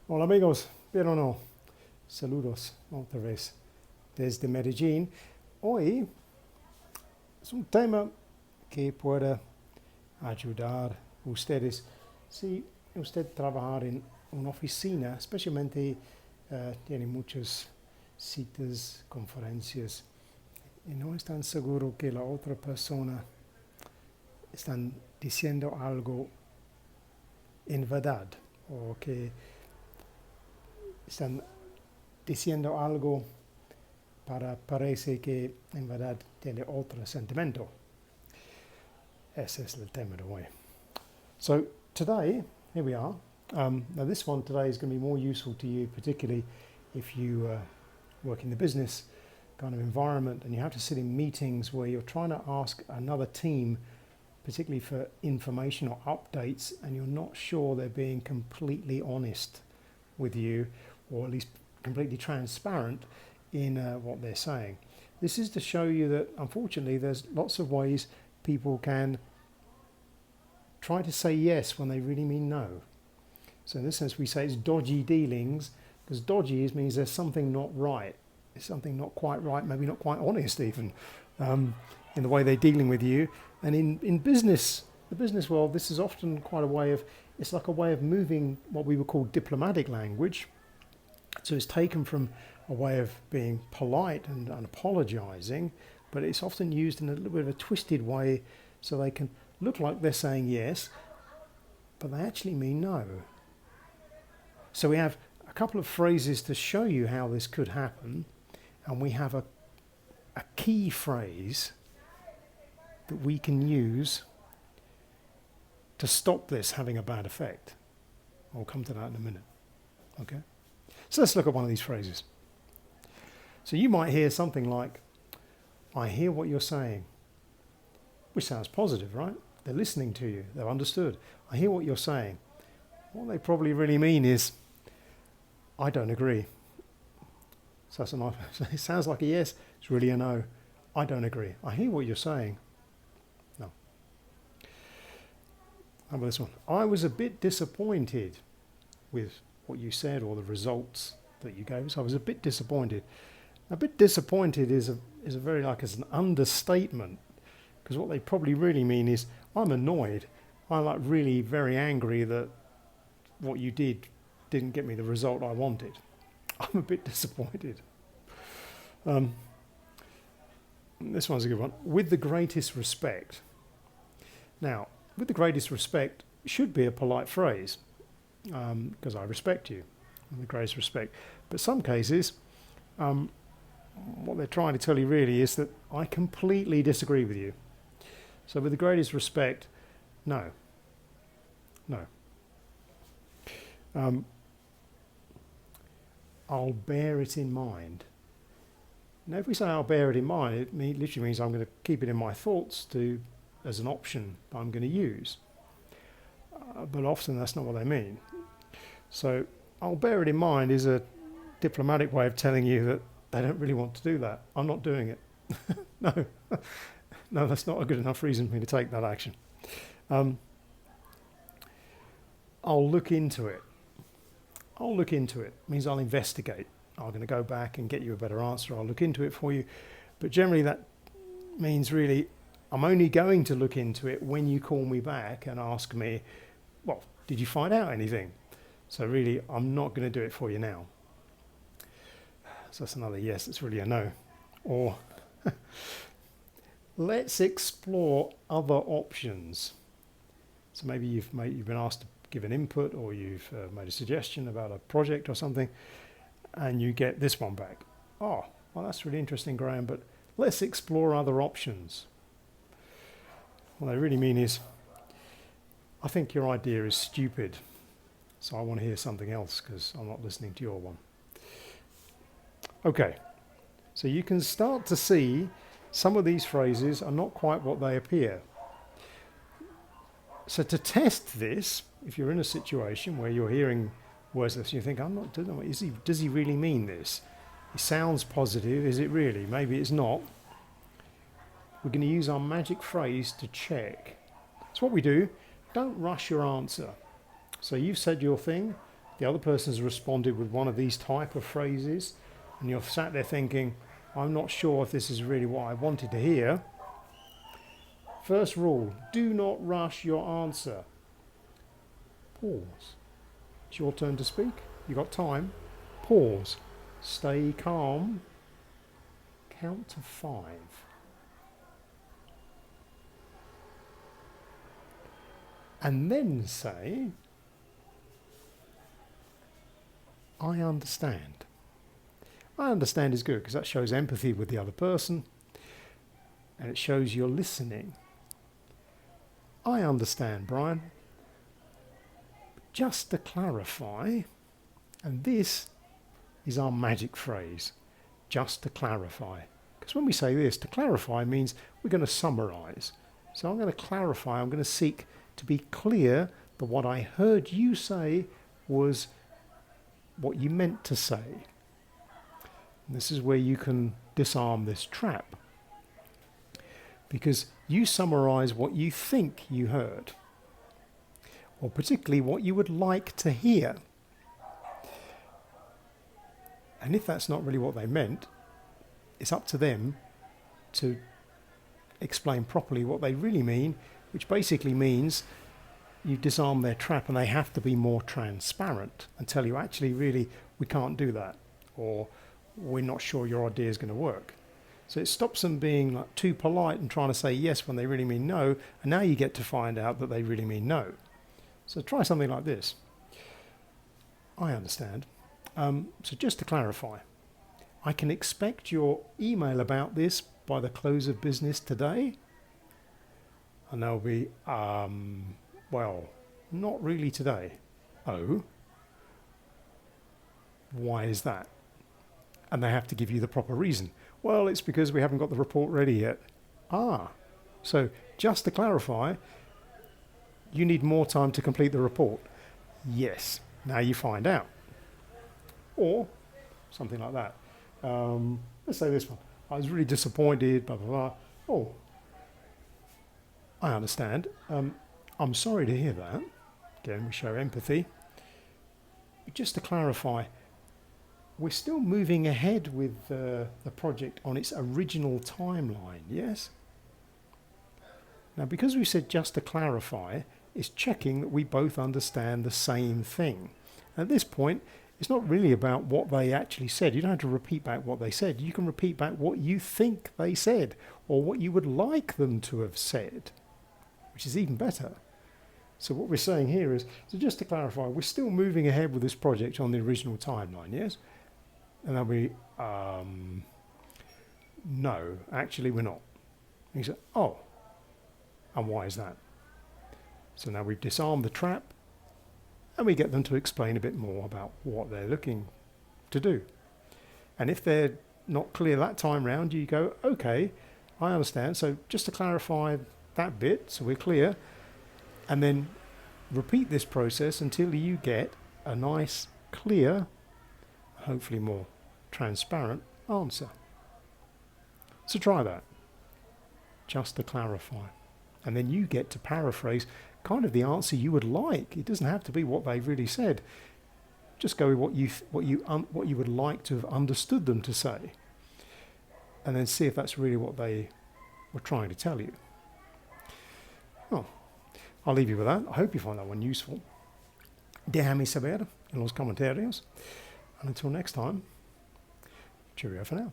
Hola amigos, ¿bien o no? Saludos otra vez desde Medellín. Hoy es un tema que pueda ayudar a ustedes si usted trabaja en una oficina, especialmente tiene muchas citas, conferencias y no es tan seguro que la otra persona están diciendo algo en verdad o que están diciendo algo para parece que en verdad tiene otro sentimiento. Ese es el tema de hoy. So today, here we are. Now this one today is going to be more useful to you, particularly if you work in the business kind of environment and you have to sit in meetings where you're trying to ask another team, particularly for information or updates, and you're not sure they're being completely honest with you, or at least completely transparent in what they're saying. This is to show you that unfortunately there's lots of ways people can try to say yes when they really mean no. So in this sense we say it's dodgy dealings, because dodgy means there's something not right. There's something not quite right, maybe not quite honest even, in the way they're dealing with you. And in business, the business world, this is often quite a way of, it's like a way of moving what we would call diplomatic language. So it's taken from a way of being polite and apologising, but it's often used in a little bit of a twisted way so they can look like they're saying yes, but they actually mean no. So we have a couple of phrases to show you how this could happen, and we have a key phrase that we can use to stop this having a bad effect. I'll come to that in a minute. Okay? So let's look at one of these phrases. So you might hear something like, I hear what you're saying, which sounds positive, right? They're listening to you, they've understood. I hear what you're saying. What they probably really mean is, I don't agree. So that's a nice, it sounds like a yes, it's really a no. I don't agree. I hear what you're saying. No. How about this one? I was a bit disappointed with what you said or the results that you gave us. I was a bit disappointed. A bit disappointed is a very like as an understatement, because what they probably really mean is I'm annoyed. I'm like really very angry that what you didn't get me the result I wanted. I'm a bit disappointed. This one's a good one. With the greatest respect. Now, with the greatest respect should be a polite phrase, because I respect you, with the greatest respect. But some cases, what they're trying to tell you really is that I completely disagree with you. So with the greatest respect, no. I'll bear it in mind. Now if we say I'll bear it in mind, it literally means I'm going to keep it in my thoughts as an option I'm going to use. But often that's not what they mean. So I'll bear it in mind is a diplomatic way of telling you that they don't really want to do that. I'm not doing it. No, that's not a good enough reason for me to take that action. I'll look into it. I'll look into it means I'll investigate. I'm going to go back and get you a better answer. I'll look into it for you. But generally that means really I'm only going to look into it when you call me back and ask me, well, did you find out anything? So really I'm not going to do it for you now. So that's another yes, it's really a no. Or let's explore other options. So maybe you've been asked to give an input, or you've made a suggestion about a project or something, and you get this one back. Oh, well that's really interesting, Graham, but let's explore other options. What they really mean is, I think your idea is stupid, so I want to hear something else because I'm not listening to your one. Okay, so you can start to see some of these phrases are not quite what they appear. So to test this, if you're in a situation where you're hearing words that you think, I'm not doing it, does he really mean this? It sounds positive, is it really? Maybe it's not. We're going to use our magic phrase to check. So what we do, don't rush your answer. So you've said your thing, the other person's responded with one of these type of phrases, and you're sat there thinking, I'm not sure if this is really what I wanted to hear. First rule, do not rush your answer. Pause. It's your turn to speak. You got time. Pause. Stay calm. Count to 5. And then say, I understand. I understand is good because that shows empathy with the other person and it shows you're listening. I understand, Brian. Just to clarify, and this is our magic phrase, just to clarify. Because when we say this, to clarify means we're going to summarize. So I'm going to clarify, I'm going to seek to be clear that what I heard you say was what you meant to say. And this is where you can disarm this trap. Because you summarize what you think you heard, or particularly what you would like to hear. And if that's not really what they meant, it's up to them to explain properly what they really mean, which basically means you disarm their trap and they have to be more transparent and tell you, actually, really, we can't do that, or we're not sure your idea is going to work. So it stops them being like too polite and trying to say yes when they really mean no, and now you get to find out that they really mean no. So try something like this. I understand. So just to clarify, I can expect your email about this by the close of business today. And they'll be, well, not really today. Oh, why is that? And they have to give you the proper reason. Well, it's because we haven't got the report ready yet. So just to clarify, you need more time to complete the report. Yes, now you find out. Or something like that. Let's say this one. I was really disappointed, blah, blah, blah. Oh, I understand. I'm sorry to hear that. Again, we show empathy. Just to clarify, we're still moving ahead with the project on its original timeline, yes? Now, because we said just to clarify, it's checking that we both understand the same thing. At this point, it's not really about what they actually said. You don't have to repeat back what they said. You can repeat back what you think they said or what you would like them to have said, which is even better. So what we're saying here is, so just to clarify, we're still moving ahead with this project on the original timeline, yes? And they'll be, no, actually we're not. And you say, oh, and why is that? So now we've disarmed the trap and we get them to explain a bit more about what they're looking to do. And if they're not clear that time round, you go, okay, I understand. So just to clarify that bit, so we're clear, and then repeat this process until you get a nice, clear, hopefully more transparent answer. So try that, just to clarify. And then you get to paraphrase kind of the answer you would like. It doesn't have to be what they really said. Just go with what you would like to have understood them to say, and then see if that's really what they were trying to tell you. Well, I'll leave you with that. I hope you find that one useful. Déjame saber en los comentarios. And until next time, cheerio for now.